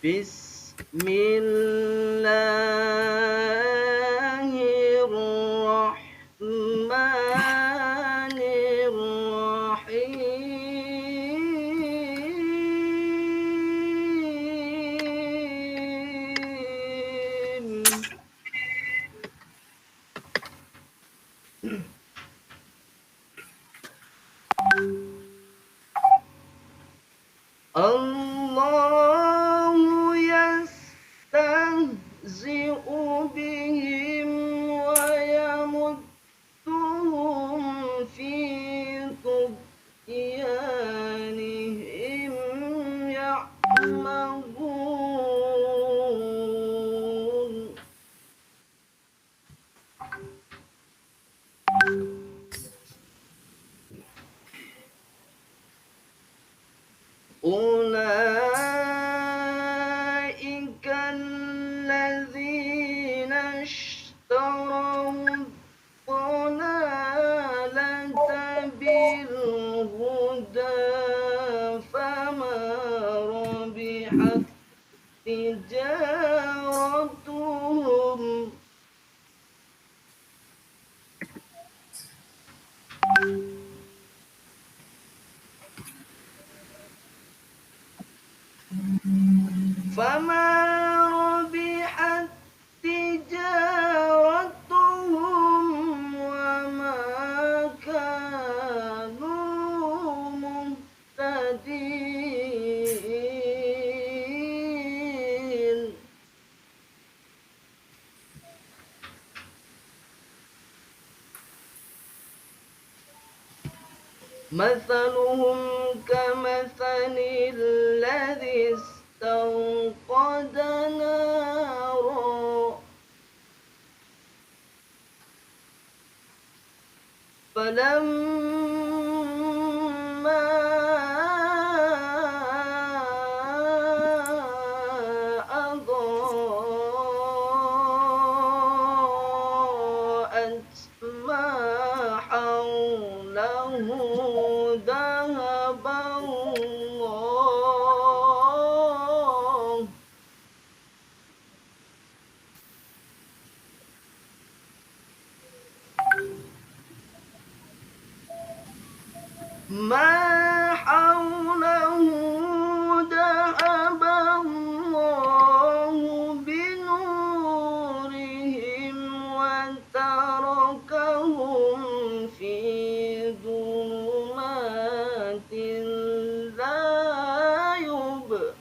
Bismillahirrahmanirrahim. Allahu yastahzi'u bihim wa yamudduhum fi tughyanihim ya'mahun. أولئك الذين اشتروا الضلالة بالهدى فما ربحت تجارتهم وما كانوا مهتدين. مثلهم كمثل الذي استوقد نارا فلما أضاءت ما حوله ذهب الله ما حوله ذهب الله بنورهم وتركهم في ظلمات لا يبصرون.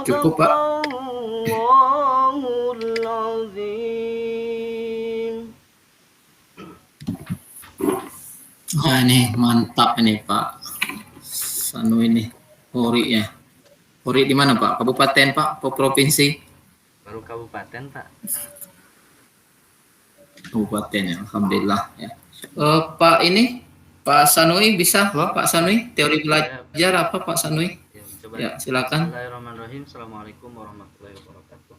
Cukup, Pak. Sadaqallahul azim. Nah, ini mantap ini Pak Sanu ini Hori ya. Hori di mana Pak? Kabupaten Pak? Atau provinsi? Baru kabupaten Pak. Kabupaten ya. Alhamdulillah ya. Pak ini Pak Sanui bisa Pak Sanui teori belajar apa Pak Sanui? Ya, coba. Ya silakan. Bismillahirrahmanirrahim. Assalamualaikum warahmatullahi wabarakatuh.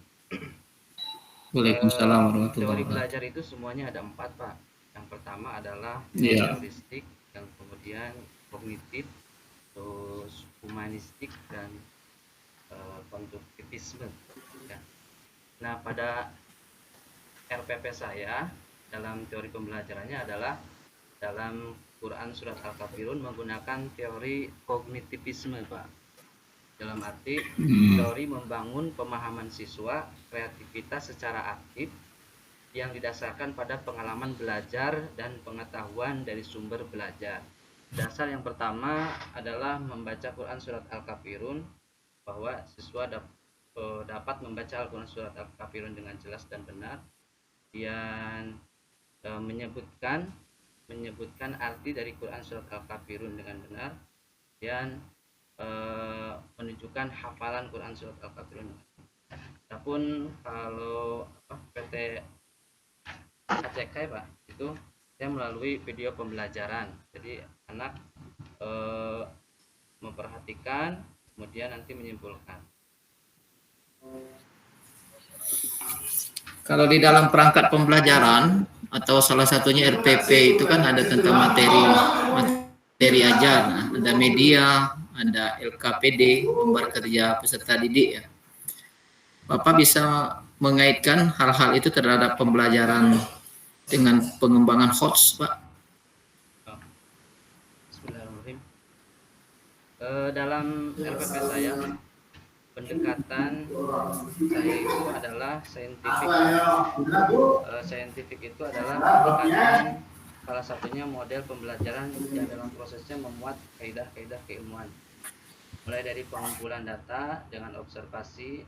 Waalaikumsalam warahmatullahi Teori wabarakatuh. belajar itu semuanya ada 4 Pak. Yang pertama adalah Iya. heuristik, yang kemudian kognitif, terus humanistik dan konstruktivisme. Ya. Nah pada RPP saya dalam teori pembelajarannya adalah dalam Quran Surat Al-Kafirun menggunakan teori kognitivisme Pak. Dalam arti teori membangun pemahaman siswa, kreativitas secara aktif yang didasarkan pada pengalaman belajar dan pengetahuan dari sumber belajar. Dasar yang pertama adalah membaca Quran Surat Al-Kafirun, bahwa siswa dapat membaca Al-Quran Surat Al-Kafirun dengan jelas dan benar, dan menyebutkan arti dari Quran Surat Al-Kafirun dengan benar, dan menunjukkan hafalan Quran Surat Al-Kafirun. Adapun kalau PT ACK Pak, itu saya melalui video pembelajaran. Jadi anak memperhatikan, kemudian nanti menyimpulkan. Kalau di dalam perangkat pembelajaran atau salah satunya RPP itu kan ada tentang materi ajar, nah, ada media, ada LKPD, lembar kerja peserta didik ya. Bapak bisa mengaitkan hal-hal itu terhadap pembelajaran dengan pengembangan hots, Pak? Bismillahirrahmanirrahim. Dalam LPP saya, pendekatan saya itu adalah saintifik. Saintifik itu adalah pendekatan salah satunya model pembelajaran yang dalam prosesnya memuat kaidah-kaidah keilmuan. Mulai dari pengumpulan data dengan observasi,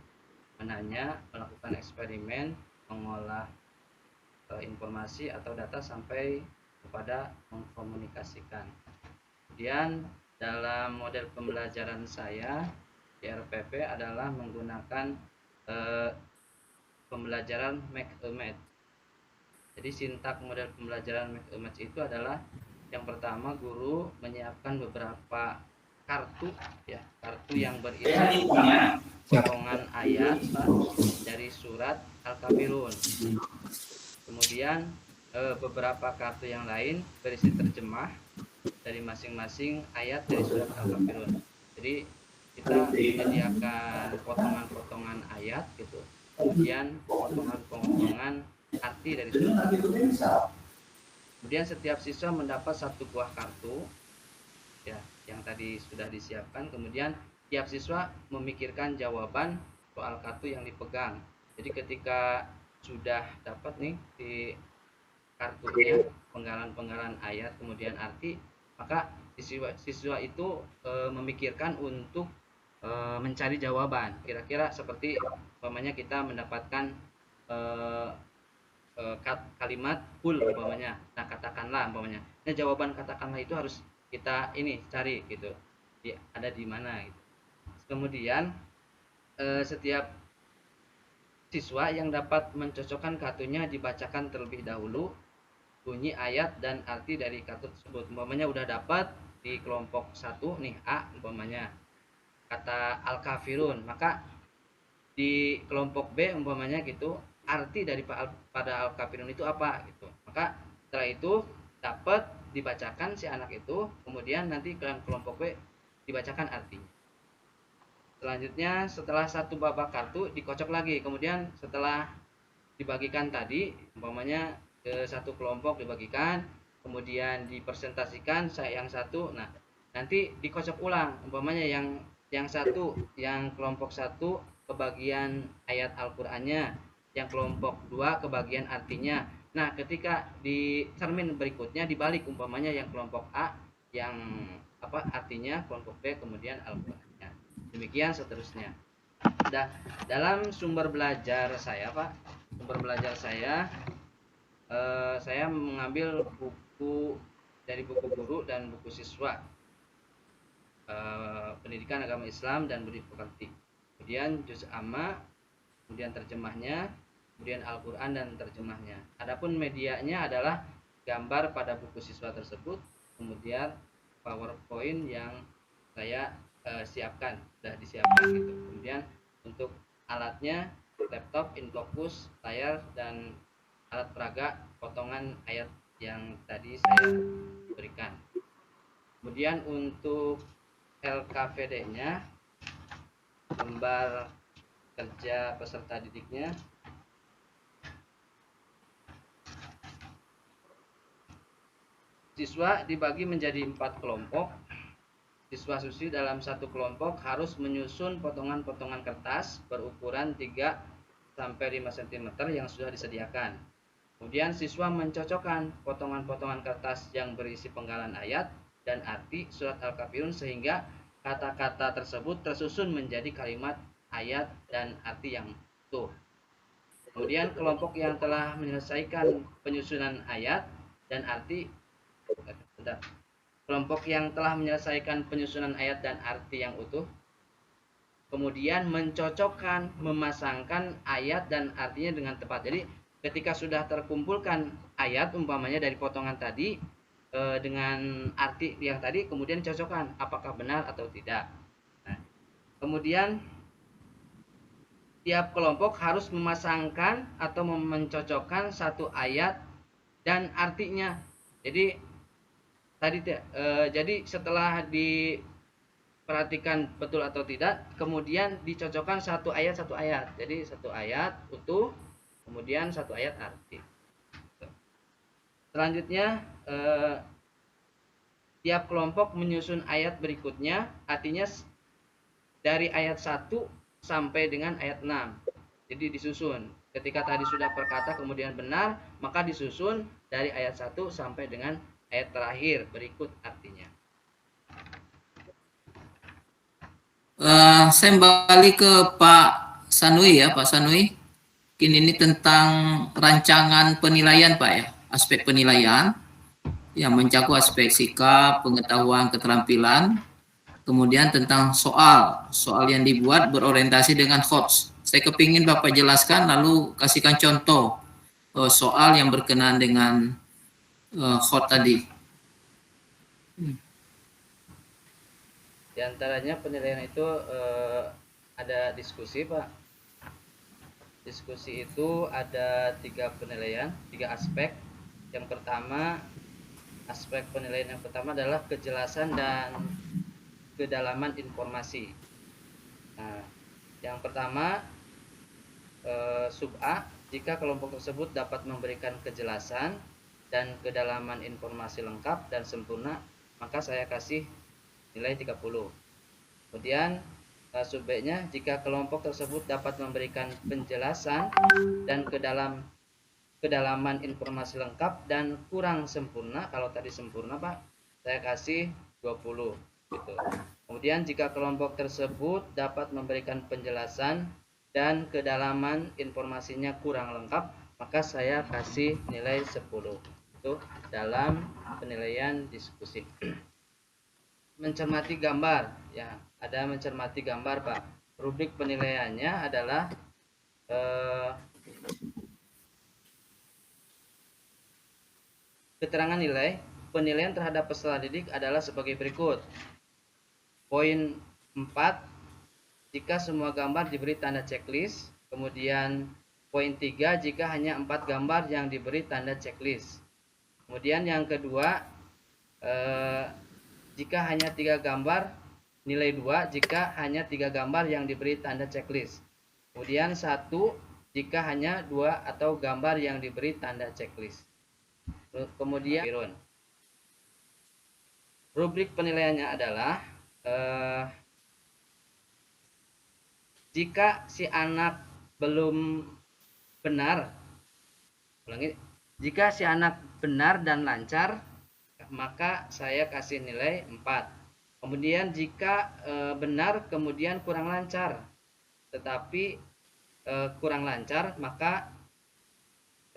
menanya, melakukan eksperimen, mengolah informasi atau data sampai kepada mengkomunikasikan. Kemudian dalam model pembelajaran saya di RPP adalah menggunakan pembelajaran make a match. Jadi sintak model pembelajaran make a match itu adalah yang pertama guru menyiapkan beberapa kartu ya, kartu yang berisi potongan ayat dari surat Al-Kafirun. Kemudian beberapa kartu yang lain berisi terjemah dari masing-masing ayat dari surat Al-Kafirun. Jadi kita menyediakan potongan-potongan ayat gitu, kemudian potongan-potongan arti dari surat Al-Kafirun. Kemudian setiap siswa mendapat satu buah kartu ya, yang tadi sudah disiapkan. Kemudian tiap siswa memikirkan jawaban soal kartu yang dipegang. Jadi ketika sudah dapat nih di kartunya penggalan-penggalan ayat kemudian arti, maka siswa itu memikirkan untuk mencari jawaban. Kira-kira seperti umpamanya kita mendapatkan kalimat kul umpamanya. Nah, katakanlah umpamanya. Nah, jawaban katakanlah itu harus kita ini cari gitu. Ada di mana gitu. Kemudian setiap siswa yang dapat mencocokkan kartunya dibacakan terlebih dahulu bunyi ayat dan arti dari kartu tersebut. Umpamanya udah dapat di kelompok 1 nih A umpamanya kata Al-Kafirun, maka di kelompok B umpamanya gitu arti dari pada Al-Kafirun itu apa gitu. Maka setelah itu dapat dibacakan si anak itu, kemudian nanti ke kelompok B dibacakan artinya. Selanjutnya setelah satu babak kartu dikocok lagi, kemudian setelah dibagikan tadi umpamanya ke satu kelompok dibagikan, kemudian dipresentasikan yang satu, nah nanti dikocok ulang umpamanya yang satu, yang kelompok 1 kebagian ayat Al-Qur'annya, yang kelompok 2 kebagian artinya. Nah ketika di cermin berikutnya dibalik umpamanya yang kelompok A yang artinya, kelompok B kemudian Al-Qur'annya, demikian seterusnya. Nah, dalam sumber belajar saya saya mengambil buku dari buku guru dan buku siswa pendidikan agama Islam dan budi pekerti, kemudian juz amma, kemudian terjemahnya, kemudian Al-Quran dan terjemahnya. Adapun medianya adalah gambar pada buku siswa tersebut, kemudian PowerPoint yang saya sudah disiapkan gitu. Kemudian untuk alatnya laptop, infocus, layar, dan alat peraga potongan ayat yang tadi saya berikan. Kemudian untuk LKPD-nya, lembar kerja peserta didiknya, siswa dibagi menjadi 4 kelompok. Siswa siswi dalam satu kelompok harus menyusun potongan-potongan kertas berukuran 3 sampai 5 cm yang sudah disediakan. Kemudian siswa mencocokkan potongan-potongan kertas yang berisi penggalan ayat dan arti surat Al-Kafirun sehingga kata-kata tersebut tersusun menjadi kalimat ayat dan arti yang utuh. Kemudian kelompok yang telah menyelesaikan penyusunan ayat dan arti yang utuh kemudian mencocokkan, memasangkan ayat dan artinya dengan tepat. Jadi ketika sudah terkumpulkan ayat umpamanya dari potongan tadi dengan arti yang tadi, kemudian cocokkan apakah benar atau tidak. Nah, kemudian tiap kelompok harus memasangkan atau mencocokkan satu ayat dan artinya. Jadi tadi jadi setelah diperhatikan betul atau tidak, kemudian dicocokkan satu ayat. Jadi satu ayat utuh, kemudian satu ayat arti. Selanjutnya tiap kelompok menyusun ayat berikutnya, artinya dari ayat 1 sampai dengan ayat 6. Jadi disusun. Ketika tadi sudah perkata kemudian benar, maka disusun dari ayat 1 sampai dengan ayat terakhir berikut artinya. Saya kembali ke Pak Sanui ya, Pak Sanui. Ini tentang rancangan penilaian Pak ya, aspek penilaian yang mencakup aspek sikap, pengetahuan, keterampilan, kemudian tentang soal yang dibuat berorientasi dengan HOTS. Saya kepingin Bapak jelaskan lalu kasihkan contoh soal yang berkenaan dengan HOTS tadi. Di antaranya penilaian itu ada diskusi Pak. Diskusi itu ada 3 penilaian, 3 aspek. Yang pertama, aspek penilaian yang pertama adalah kejelasan dan kedalaman informasi. Nah, yang pertama sub A, jika kelompok tersebut dapat memberikan kejelasan dan kedalaman informasi lengkap dan sempurna, maka saya kasih nilai 30. Kemudian sub B-nya, jika kelompok tersebut dapat memberikan penjelasan dan kedalaman informasi lengkap dan kurang sempurna, kalau tadi sempurna Pak, saya kasih 20 gitu. Kemudian jika kelompok tersebut dapat memberikan penjelasan dan kedalaman informasinya kurang lengkap, maka saya kasih nilai 10. Itu dalam penilaian diskusi. Mencermati gambar ya, ada mencermati gambar Pak. Rubrik penilaiannya adalah keterangan nilai penilaian terhadap peserta didik adalah sebagai berikut. Poin 4, jika semua gambar diberi tanda checklist. Kemudian poin 3, jika hanya 4 gambar yang diberi tanda checklist. Kemudian yang kedua, jika hanya 3 gambar, nilai 2 jika hanya 3 gambar yang diberi tanda checklist. Kemudian 1 jika hanya 2 atau gambar yang diberi tanda checklist. Kemudian rubrik penilaiannya adalah jika si anak belum benar, jika si anak benar dan lancar, maka saya kasih nilai 4. Kemudian jika benar kemudian kurang lancar, tetapi kurang lancar, maka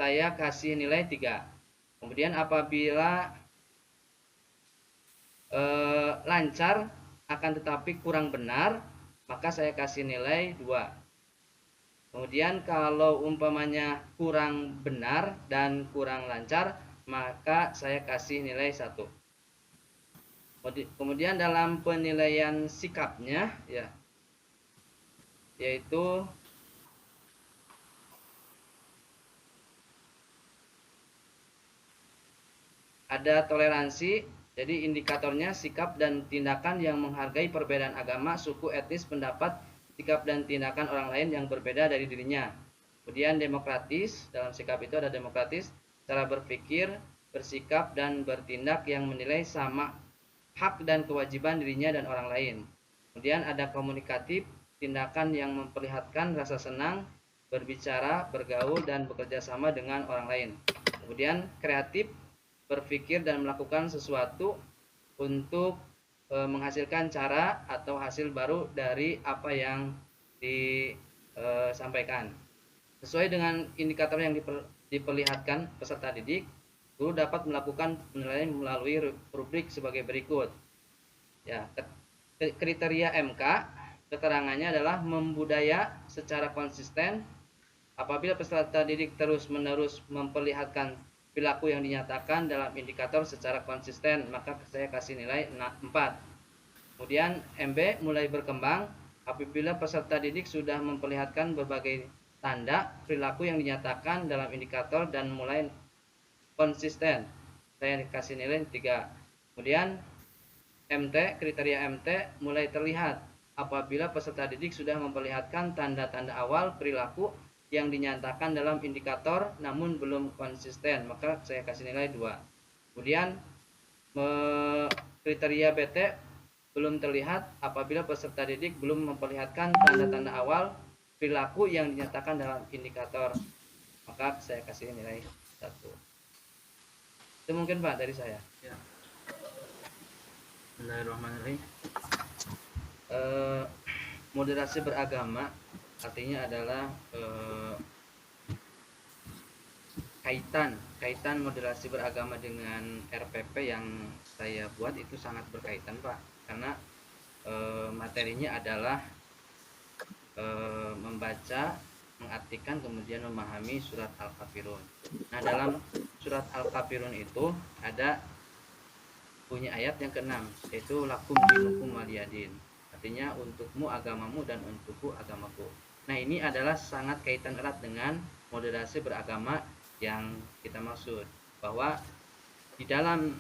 saya kasih nilai 3. Kemudian apabila lancar akan tetapi kurang benar, maka saya kasih nilai 2. Kemudian kalau umpamanya kurang benar dan kurang lancar, maka saya kasih nilai 1. Kemudian dalam penilaian sikapnya ya, yaitu ada toleransi. Jadi indikatornya sikap dan tindakan yang menghargai perbedaan agama, suku, etnis, pendapat, sikap dan tindakan orang lain yang berbeda dari dirinya. Kemudian demokratis, dalam sikap itu ada demokratis, cara berpikir, bersikap dan bertindak yang menilai sama hak dan kewajiban dirinya dan orang lain. Kemudian ada komunikatif, tindakan yang memperlihatkan rasa senang, berbicara, bergaul dan bekerja sama dengan orang lain. Kemudian kreatif, berpikir dan melakukan sesuatu untuk menghasilkan cara atau hasil baru dari apa yang disampaikan. Sesuai dengan indikator yang diperlihatkan peserta didik, guru dapat melakukan penilaian melalui rubrik sebagai berikut. Ya, kriteria MK, keterangannya adalah membudaya secara konsisten. Apabila peserta didik terus-menerus memperlihatkan perilaku yang dinyatakan dalam indikator secara konsisten, maka saya kasih nilai 4. Kemudian MB, mulai berkembang. Apabila peserta didik sudah memperlihatkan berbagai tanda perilaku yang dinyatakan dalam indikator dan mulai konsisten. Saya kasih nilai 3. Kemudian MT, kriteria MT mulai terlihat apabila peserta didik sudah memperlihatkan tanda-tanda awal perilaku yang dinyatakan dalam indikator namun belum konsisten, maka saya kasih nilai 2. Kemudian kriteria BT belum terlihat apabila peserta didik belum memperlihatkan tanda-tanda awal perilaku yang dinyatakan dalam indikator, maka saya kasih nilai 1. Itu mungkin Pak dari saya. Ya. Bismillahirrahmanirrahim. Moderasi beragama artinya adalah kaitan moderasi beragama dengan RPP yang saya buat itu sangat berkaitan Pak, karena materinya adalah membaca, mengartikan, kemudian memahami surat Al-Kafirun. Nah, dalam surat Al-Kafirun itu ada punya ayat yang ke-6, yaitu lakum dinukum waliyadin. Artinya untukmu agamamu dan untukku agamaku. Nah, ini adalah sangat kaitan erat dengan moderasi beragama yang kita maksud, bahwa di dalam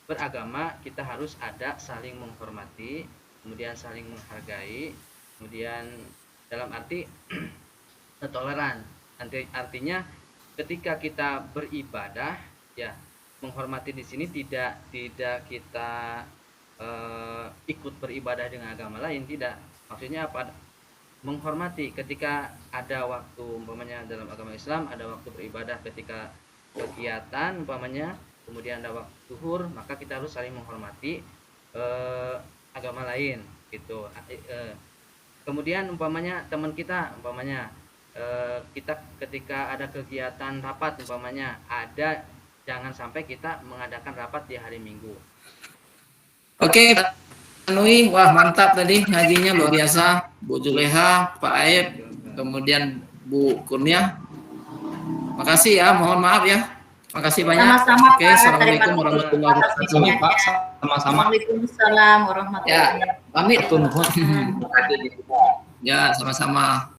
beragama kita harus ada saling menghormati, kemudian saling menghargai, kemudian dalam arti toleran. Artinya ketika kita beribadah, ya menghormati di sini tidak kita ikut beribadah dengan agama lain, tidak. Maksudnya apa? Menghormati ketika ada waktu, umpamanya dalam agama Islam ada waktu beribadah ketika kegiatan umpamanya, kemudian ada waktu zuhur, maka kita harus saling menghormati agama lain gitu. Kemudian umpamanya teman kita, umpamanya kita ketika ada kegiatan rapat umpamanya ada, jangan sampai kita mengadakan rapat di hari Minggu. Oke, Pak Nui, wah mantap tadi ngajinya luar biasa. Bu Juleha, Pak Aib, kemudian Bu Kurnia. Makasih ya, mohon maaf ya. Makasih banyak. Sama-sama, Oke, Pak. assalamualaikum warahmatullahi wabarakatuh. Pak, sama-sama. Waalaikumsalam warahmatullahi Ya, wabarakatuh. pamit. Tuh, Ya, sama-sama.